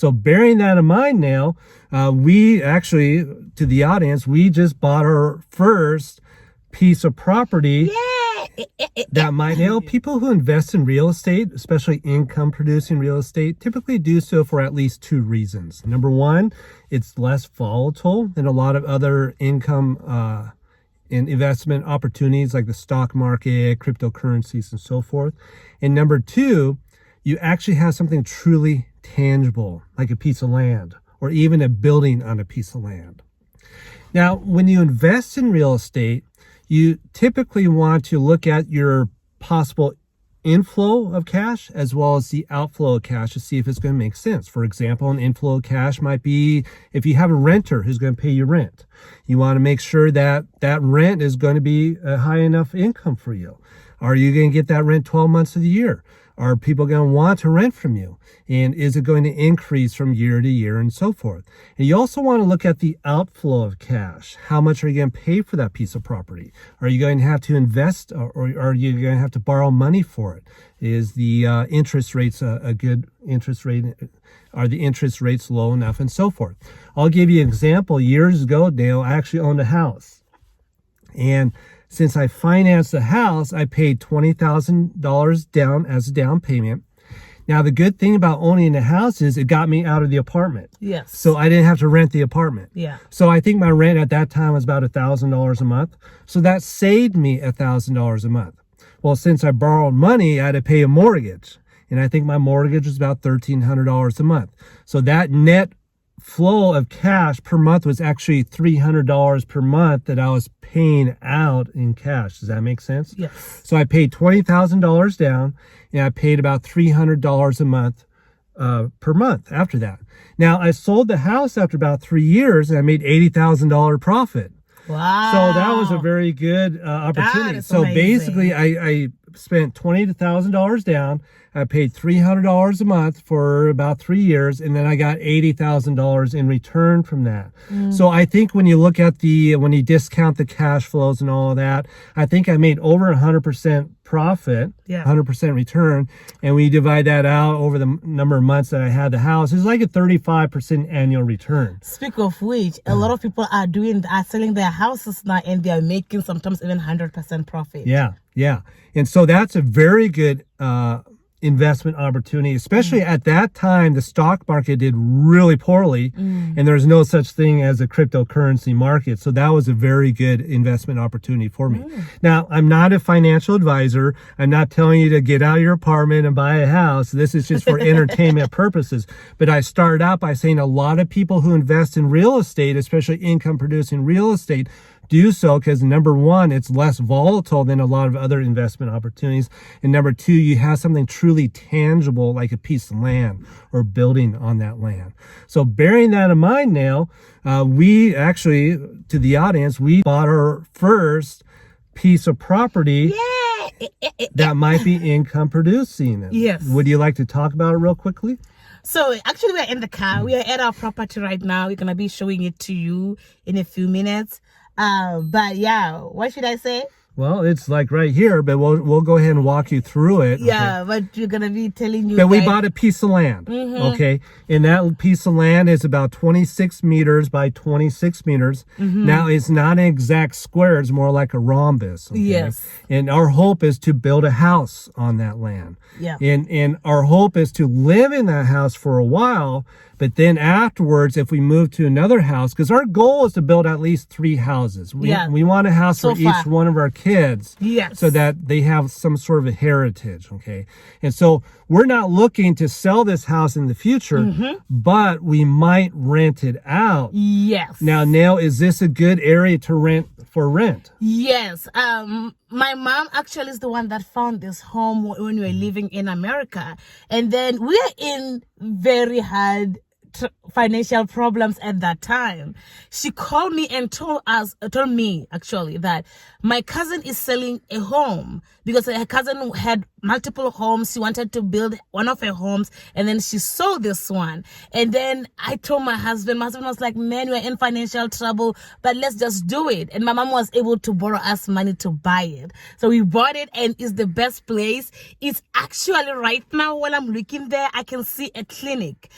So bearing that in mind now, we actually, to the audience, we just bought our first piece of property that might help. People who invest in real estate, especially income producing real estate, typically do so for at least two reasons. Number one, it's less volatile than a lot of other income and investment opportunities like the stock market, cryptocurrencies, and so forth. And number two, you actually have something truly tangible, like a piece of land or even a building on a piece of land. Now, when you invest in real estate, you typically want to look at your possible inflow of cash as well as the outflow of cash to see if it's going to make sense. For example, an inflow of cash might be if you have a renter who's going to pay you rent. You want to make sure that that rent is going to be a high enough income for you. Are you going to get that rent 12 months of the year? Are people going to want to rent from you? And is it going to increase from year to year and so forth? And you also want to look at the outflow of cash. How much are you going to pay for that piece of property? Are you going to have to invest or are you going to have to borrow money for it? Is the interest rates a good interest rate? Are the interest rates low enough and so forth? I'll give you an example. Years ago, Dale, I actually owned a house. And since I financed the house, I paid $20,000 down as a down payment. Now, the good thing about owning a house is it got me out of the apartment. Yes. So I didn't have to rent the apartment. Yeah. So I think my rent at that time was about $1,000 a month. So that saved me $1,000 a month. Well, since I borrowed money, I had to pay a mortgage. And I think my mortgage was about $1,300 a month. So that net flow of cash per month was actually $300 per month that I was paying out in cash. Does that make sense? Yes. So I paid $20,000 down and I paid about $300 a month per month after that. Now I sold the house after about 3 years and I made $80,000 profit. Wow. So that was a very good opportunity. So amazing. basically I spent $20,000 down. I paid $300 a month for about 3 years, and then I got $80,000 in return from that. So I think when you look at when you discount the cash flows and all of that, I think I made over 100% profit, 100% return. And when you divide that out over the number of months that I had the house, it's like a 35% annual return. Speak of which, a lot of people are selling their houses now, and they are making sometimes even 100% profit. Yeah. And so that's a very good investment opportunity, especially at that time. The stock market did really poorly and there's no such thing as a cryptocurrency market. So that was a very good investment opportunity for me. Now, I'm not a financial advisor. I'm not telling you to get out of your apartment and buy a house. This is just for entertainment purposes. But I started out by saying a lot of people who invest in real estate, especially income producing real estate, do so because number one, it's less volatile than a lot of other investment opportunities. And number two, you have something truly tangible like a piece of land or building on that land. So bearing that in mind now, we actually, to the audience, we bought our first piece of property that might be income producing. Yes. Would you like to talk about it real quickly? So actually we're in the car. We are at our property right now. We're going to be showing it to you in a few minutes. But yeah, what should I say? Well, it's like right here, but we'll go ahead and walk you through it. Yeah, okay? But we're going to be telling you. But we bought a piece of land, okay? And that piece of land is about 26 meters by 26 meters. Now, it's not an exact square. It's more like a rhombus. Okay? Yes. And our hope is to build a house on that land. Yeah. And our hope is to live in that house for a while. But then afterwards, if we move to another house, because our goal is to build at least 3 houses. We want a house for each one of our kids. Yes. So that they have some sort of a heritage, okay? And so we're not looking to sell this house in the future, but we might rent it out. Yes. Now, Nell, is this a good area to rent? Yes. My mom actually is the one that found this home when we were living in America. And then we're in very hard financial problems at that time. She called me and told me actually that my cousin is selling a home because her cousin had multiple homes. She wanted to build one of her homes and then she sold this one. And then I told my husband was like, man, we're in financial trouble, but let's just do it. And my mom was able to borrow us money to buy it. So we bought it and it's the best place. It's actually right now while I'm looking there, I can see a clinic.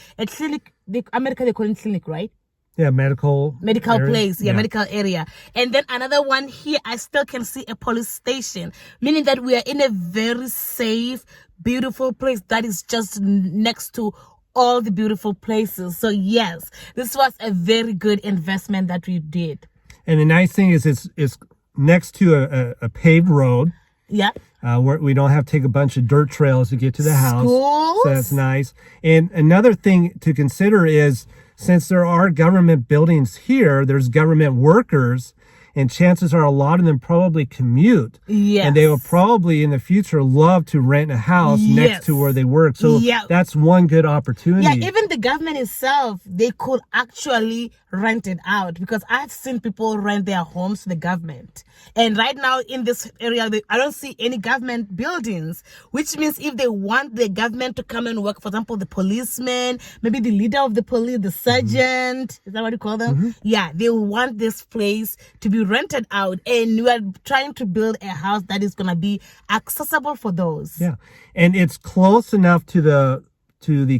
America, they call it clinic, right? Yeah, medical area. Place, medical area. And then another one here, I still can see a police station, meaning that we are in a very safe, beautiful place that is just next to all the beautiful places. So yes, this was a very good investment that we did. And the nice thing is it's next to a paved road. Yeah. We don't have to take a bunch of dirt trails to get to the house. Schools. So that's nice. And another thing to consider is, since there are government buildings here, there's government workers, and chances are a lot of them probably commute. Yes. And they will probably in the future love to rent a house next to where they work. So that's one good opportunity. Yeah, even the government itself, they could actually rent it out, because I've seen people rent their homes to the government. And right now in this area, I don't see any government buildings, which means if they want the government to come and work, for example, the policeman, maybe the leader of the police, the sergeant, is that what you call them? Yeah, they want this place to be rented out, and we are trying to build a house that is going to be accessible for those. Yeah, and it's close enough to the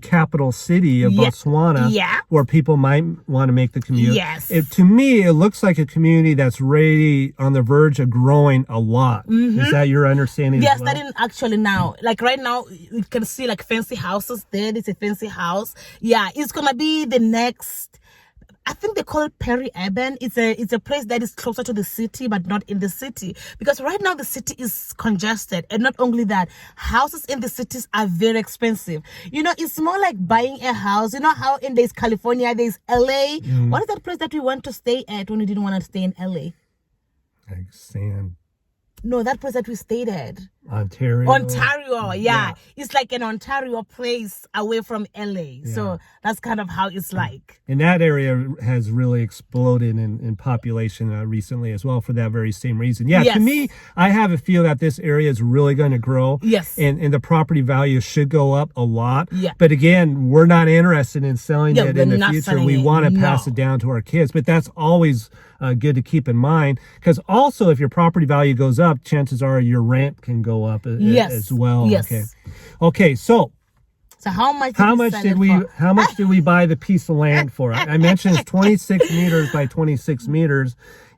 capital city of Botswana, where people might want to make the commute. Yes. To me, it looks like a community that's really on the verge of growing a lot. Is that your understanding? Yes, as well? that is actually now. Like right now, you can see like fancy houses there. There's a fancy house. Yeah, it's going to be the next, I think they call it peri-urban. It's a place that is closer to the city, but not in the city. Because right now the city is congested. And not only that, houses in the cities are very expensive. You know, it's more like buying a house. You know how there's California, there's LA. What is that place that we went to stay at when we didn't want to stay in LA? No, that place that we stayed at. Ontario, yeah. It's like an Ontario place away from LA. So that's kind of how it's like. And that area has really exploded in population recently as well, for that very same reason. Yeah, to me, I have a feel that this area is really going to grow. Yes. And the property value should go up a lot. Yeah. But again, we're not interested in selling it in the future. We want to pass it down to our kids. But that's always good to keep in mind, because also if your property value goes up, chances are your rent can go up as well. Yes. Okay. So how much did we buy the piece of land for? I mentioned it's 26 meters by 26 meters.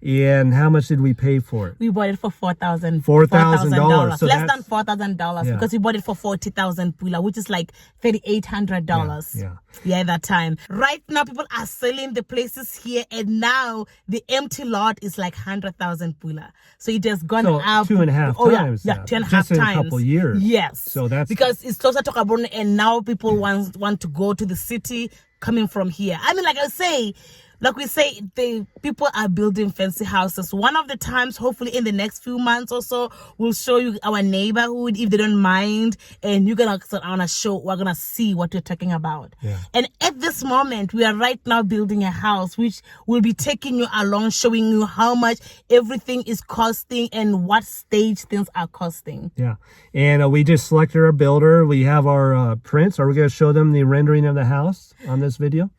And how much did we pay for it? We bought it for $4,000. $4,000. So less than $4,000 because we bought it for 40,000 pula, which is like $3,800. Yeah, at that time. Right now, people are selling the places here, and now the empty lot is like 100,000 pula. So it has gone up 2.5 times. Yeah, 2.5 times. Just in a couple years. Yes. So that's because it's closer to Gaborone, and now people want to go to the city coming from here. I mean, like we say, the people are building fancy houses. One of the times, hopefully in the next few months or so, we'll show you our neighborhood if they don't mind, and you're gonna on a show. We're gonna see what we're talking about. Yeah. And at this moment, we are right now building a house, which will be taking you along, showing you how much everything is costing and what stage things are costing. Yeah, and we just selected our builder. We have our prints. Are we gonna show them the rendering of the house on this video?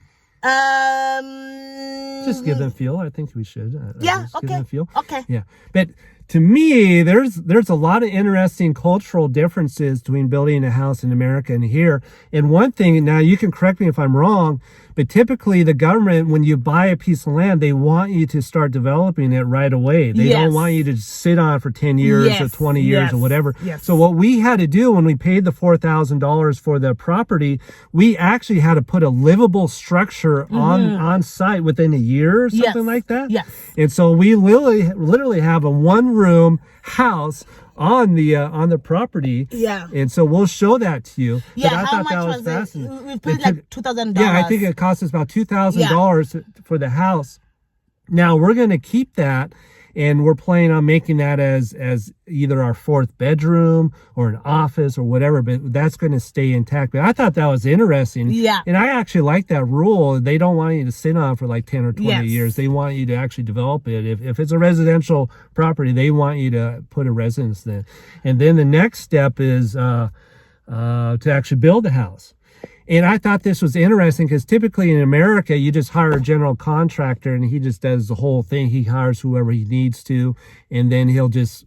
Just give them a feel. I think we should. Yeah. Give them a feel. Okay. Yeah. But to me, there's a lot of interesting cultural differences between building a house in America and here. And one thing, now you can correct me if I'm wrong, but typically the government, when you buy a piece of land, they want you to start developing it right away. They don't want you to sit on it for 10 years or 20 years or whatever. Yes. So what we had to do when we paid the $4,000 for the property, we actually had to put a livable structure on site within a year or something like that. Yes. And so we literally have a one-room house on the property. Yeah. And so we'll show that to you. Yeah. But I how thought much that was was fascinating. it? We paid like $2,000. Yeah, I think it cost us about $2,000 for the house. Now we're going to keep that, and we're planning on making that as either our fourth bedroom or an office or whatever, but that's going to stay intact. But I thought that was interesting. Yeah. And I actually like that rule. They don't want you to sit on it for like 10 or 20 Yes. years. They want you to actually develop it. If it's a residential property, they want you to put a residence there. And then the next step is to actually build the house. And I thought this was interesting because typically in America, you just hire a general contractor and he just does the whole thing. He hires whoever he needs to, and then he'll just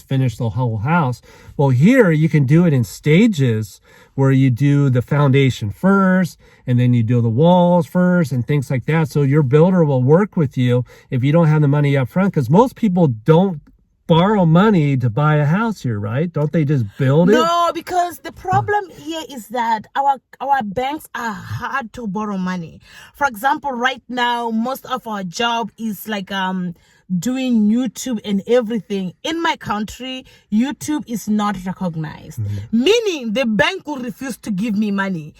finish the whole house. Well, here you can do it in stages where you do the foundation first, and then you do the walls first and things like that. So your builder will work with you if you don't have the money up front, because most people don't borrow money to buy a house here, right? Don't they just build it? No, because the problem here is that our banks are hard to borrow money. For example, right now, most of our job is like doing YouTube and everything. In my country, YouTube is not recognized, meaning the bank will refuse to give me money.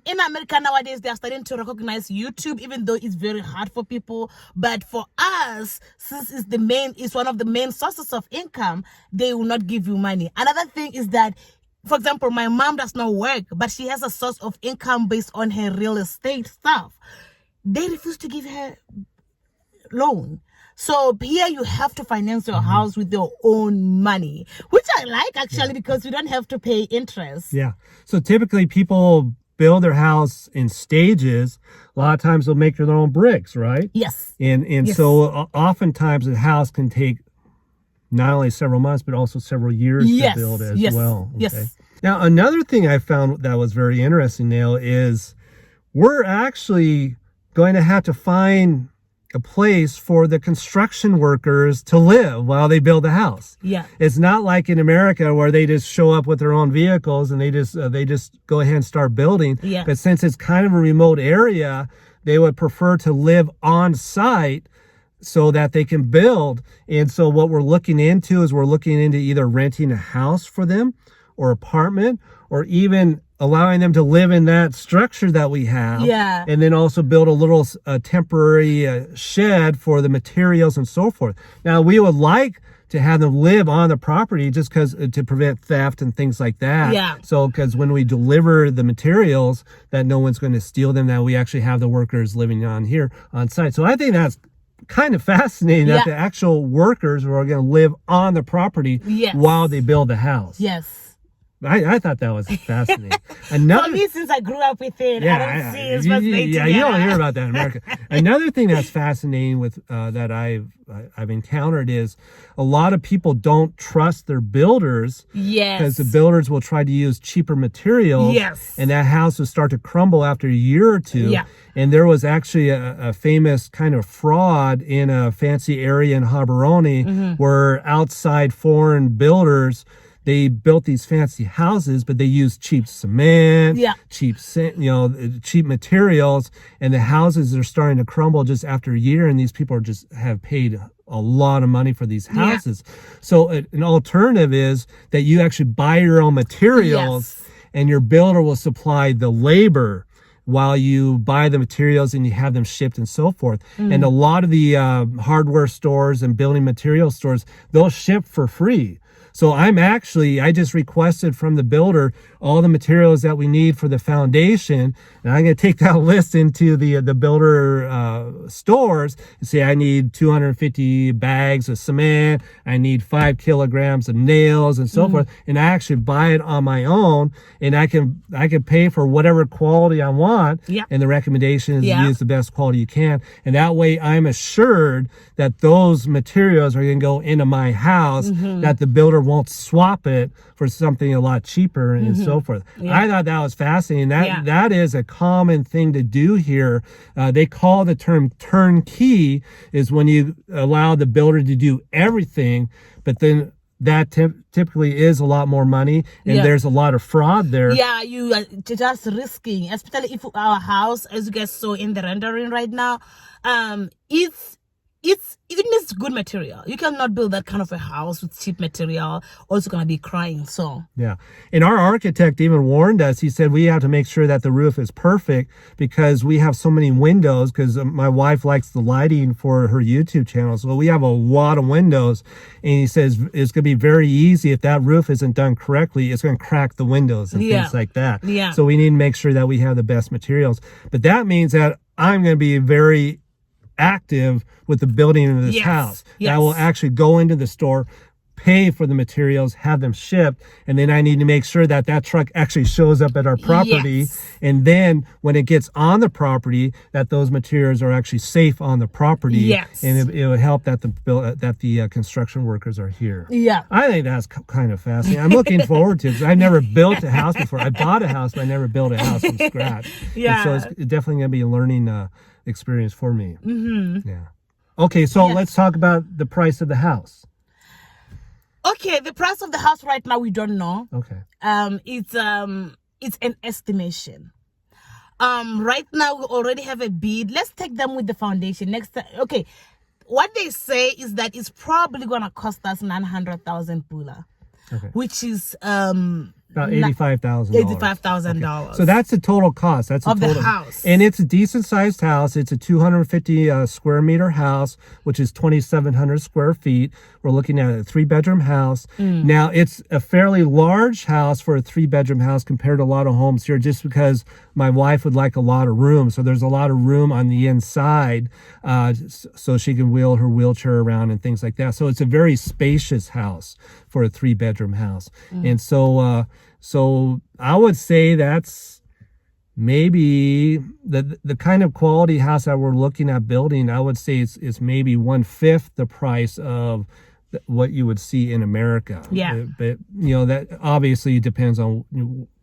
In America nowadays, they are starting to recognize YouTube, even though it's very hard for people. But for us, since it's one of the main sources of income, they will not give you money. Another thing is that, for example, my mom does not work, but she has a source of income based on her real estate stuff. They refuse to give her loan. So here you have to finance your house with your own money, which I like actually, because you don't have to pay interest. Yeah. So typically people build their house in stages. A lot of times they'll make their own bricks, right? Yes. And Yes. so oftentimes a house can take not only several months, but also several years Yes. to build as Yes. well. Yes. Now, another thing I found that was very interesting, Neil, is we're actually going to have to find a place for the construction workers to live while they build the house. Yeah. It's not like in America where they just show up with their own vehicles and they just go ahead and start building. Yeah. But since it's kind of a remote area, they would prefer to live on site so that they can build. And so what we're looking into is either renting a house for them or apartment, or even allowing them to live in that structure that we have. Yeah. And then also build a little temporary shed for the materials and so forth. Now, we would like to have them live on the property just because to prevent theft and things like that. Yeah. So, because when we deliver the materials, that no one's going to steal them, that we actually have the workers living on here on site. So I think that's kind of fascinating that the actual workers are going to live on the property Yes. while they build the house. Yes. I thought that was fascinating. For me, since I grew up with it, I don't see it as fascinating. you don't hear about that in America. Another thing that's fascinating with that I've encountered is a lot of people don't trust their builders. Yes. Because the builders will try to use cheaper materials. Yes. And that house will start to crumble after a year or two. Yeah. And there was actually a famous kind of fraud in a fancy area in Habaroni where outside foreign builders, they built these fancy houses, but they used cheap cement, cheap materials, and the houses are starting to crumble just after a year. And these people have paid a lot of money for these houses. Yeah. So an alternative is that you actually buy your own materials, and your builder will supply the labor while you buy the materials and you have them shipped and so forth. And a lot of the hardware stores and building material stores, they'll ship for free. So I just requested from the builder all the materials that we need for the foundation. And I'm going to take that list into the builder stores and say, I need 250 bags of cement. I need 5 kilograms of nails and so forth. And I actually buy it on my own, and I can pay for whatever quality I want. Yeah. And the recommendation is to use the best quality you can. And that way I'm assured that those materials are going to go into my house, that the builder won't swap it for something a lot cheaper and so forth. I thought that was fascinating. That is a common thing to do here. They call the term turnkey is when you allow the builder to do everything, but then that typically is a lot more money, and there's a lot of fraud there. Yeah, you are just risking, especially if our house, as you guys saw in the rendering right now, it's it needs good material. You cannot build that kind of a house with cheap material, or it's gonna be crying. So Yeah. And our architect even warned us. He said we have to make sure that the roof is perfect because we have so many windows, because my wife likes the lighting for her YouTube channel. So we have a lot of windows. And he says it's going to be very easy if that roof isn't done correctly. It's going to crack the windows and things like that. Yeah. So we need to make sure that we have the best materials. But that means that I'm going to be very active with the building of this house. Yes. I will actually go into the store, pay for the materials, have them shipped, and then I need to make sure that that truck actually shows up at our property. Yes. And then when it gets on the property, that those materials are actually safe on the property. Yes. And it will help that the construction workers are here. Yeah. I think that's kind of fascinating. I'm looking forward to it because I've never built a house before. I bought a house, but I never built a house from scratch. Yeah. And so it's definitely going to be a learning experience for me. Mm-hmm. Yeah. Okay, so let's talk about the price of the house. Okay, the price of the house right now we don't know. Okay. It's an estimation. Right now we already have a bid. Let's take them with the foundation next time. Okay, what they say is that it's probably gonna cost us 900,000 pula, which is About $85,000. $85,000. So that's the total cost. That's the of total. the house. And it's a decent sized house. It's a 250 square meter house, which is 2,700 square feet. We're looking at a 3-bedroom house. Now, it's a fairly large house for a 3-bedroom house compared to a lot of homes here, just because my wife would like a lot of room. So there's a lot of room on the inside, so she can wheel her wheelchair around and things like that. So it's a very spacious house for a 3-bedroom house. And so I would say that's maybe the kind of quality house that we're looking at building. I would say it's maybe 1/5 the price of what you would see in America. Yeah. But you know, that obviously depends on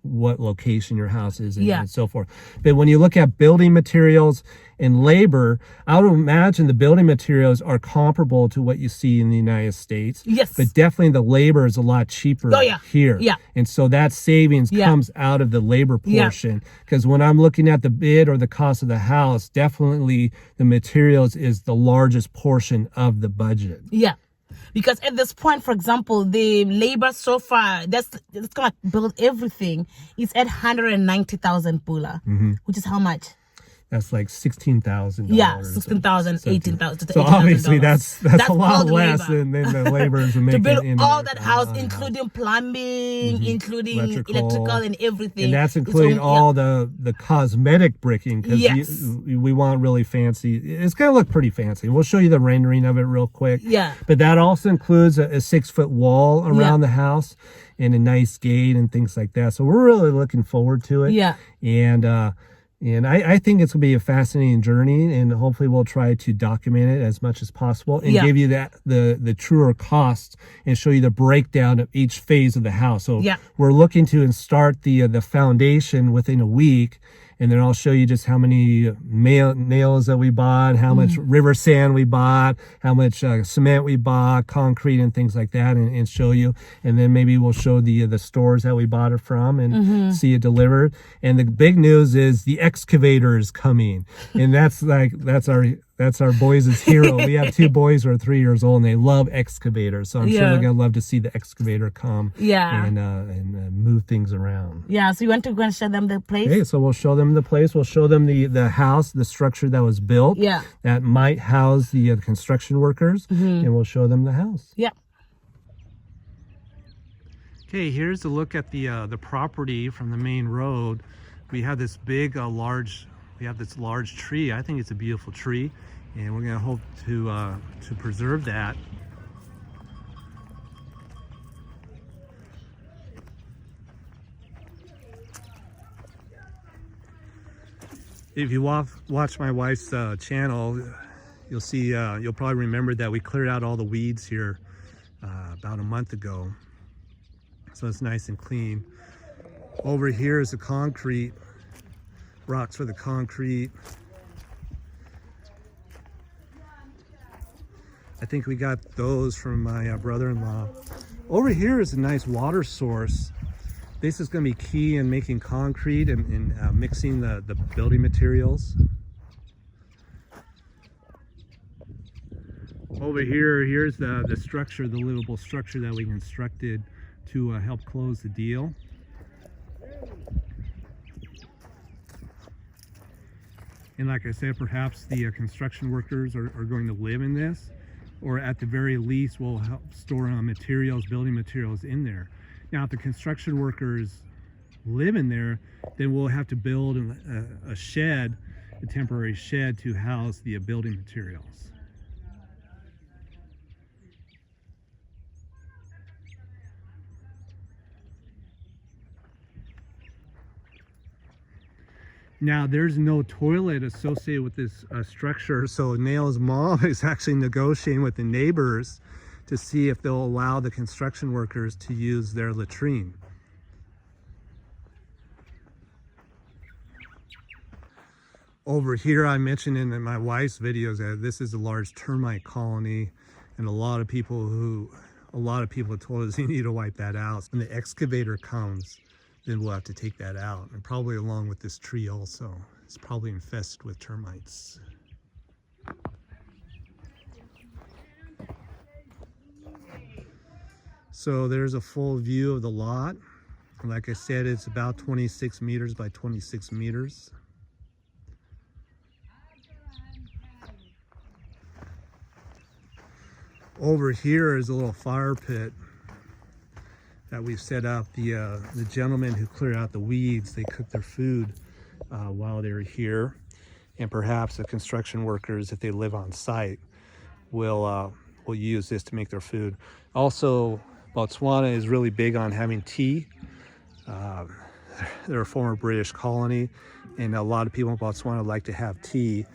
what location your house is and so forth. But when you look at building materials and labor, I would imagine the building materials are comparable to what you see in the United States. Yes. But definitely the labor is a lot cheaper here. Yeah. And so that savings comes out of the labor portion. Because when I'm looking at the bid or the cost of the house, definitely the materials is the largest portion of the budget. Yeah. Because at this point, for example, the labor so far, that's gonna build everything, it's at 190,000 pula, which is how much? That's like $16,000. Yeah, 16,000, 18,000. So obviously that's a lot less than the laborers are making. To build in all that house, including plumbing, including electrical and everything. And that's including all the cosmetic bricking, because we want really fancy. It's going to look pretty fancy. We'll show you the rendering of it real quick. Yeah. But that also includes a 6-foot wall around the house and a nice gate and things like that. So we're really looking forward to it. Yeah. And I think it's going to be a fascinating journey, and hopefully we'll try to document it as much as possible and give you the truer costs and show you the breakdown of each phase of the house. So we're looking to start the foundation within a week, and then I'll show you just how many nails that we bought, how much river sand we bought, how much cement we bought, concrete and things like that, and show you. And then maybe we'll show the stores that we bought it from and see it delivered. And the big news is the excavator is coming. And that's our boys' hero. We have 2 boys who are 3 years old, and they love excavators. So I'm sure they're gonna love to see the excavator come and move things around. Yeah, so you want to go and show them the place? Okay, so we'll show them the place. We'll show them the house, the structure that was built. Yeah. That might house the construction workers, and we'll show them the house. Yeah. Okay, here's a look at the property from the main road. We have this big, large tree. I think it's a beautiful tree, and we're gonna hope to preserve that. If you watch my wife's channel, you'll see, you'll probably remember that we cleared out all the weeds here about a month ago. So it's nice and clean. Over here is the concrete, rocks for the concrete. I think we got those from my brother-in-law. Over here is a nice water source. This is going to be key in making concrete and mixing the building materials. Over here, here's the structure, the livable structure that we constructed to help close the deal. And like I said, perhaps the construction workers are going to live in this, or at the very least we'll help store materials, building materials in there. Now if the construction workers live in there, then we'll have to build a shed, a temporary shed to house the building materials. Now there's no toilet associated with this structure, so Nail's mom is actually negotiating with the neighbors to see if they'll allow the construction workers to use their latrine. Over here, I mentioned in my wife's videos that this is a large termite colony, and a lot of people have told us you need to wipe that out. When the excavator comes, then we'll have to take that out, and probably along with this tree also. It's probably infested with termites. So there's a full view of the lot. Like I said, it's about 26 meters by 26 meters. Over here is a little fire pit that we've set up. The gentleman who cleared out the weeds, they cooked their food while they were here, and perhaps the construction workers, if they live on site, will use this to make their food. Also, Botswana is really big on having tea. They're a former British colony, and a lot of people in Botswana like to have tea,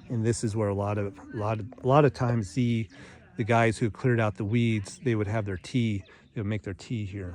and this is where a lot of times the guys who cleared out the weeds, they would have their tea. They would make their tea here.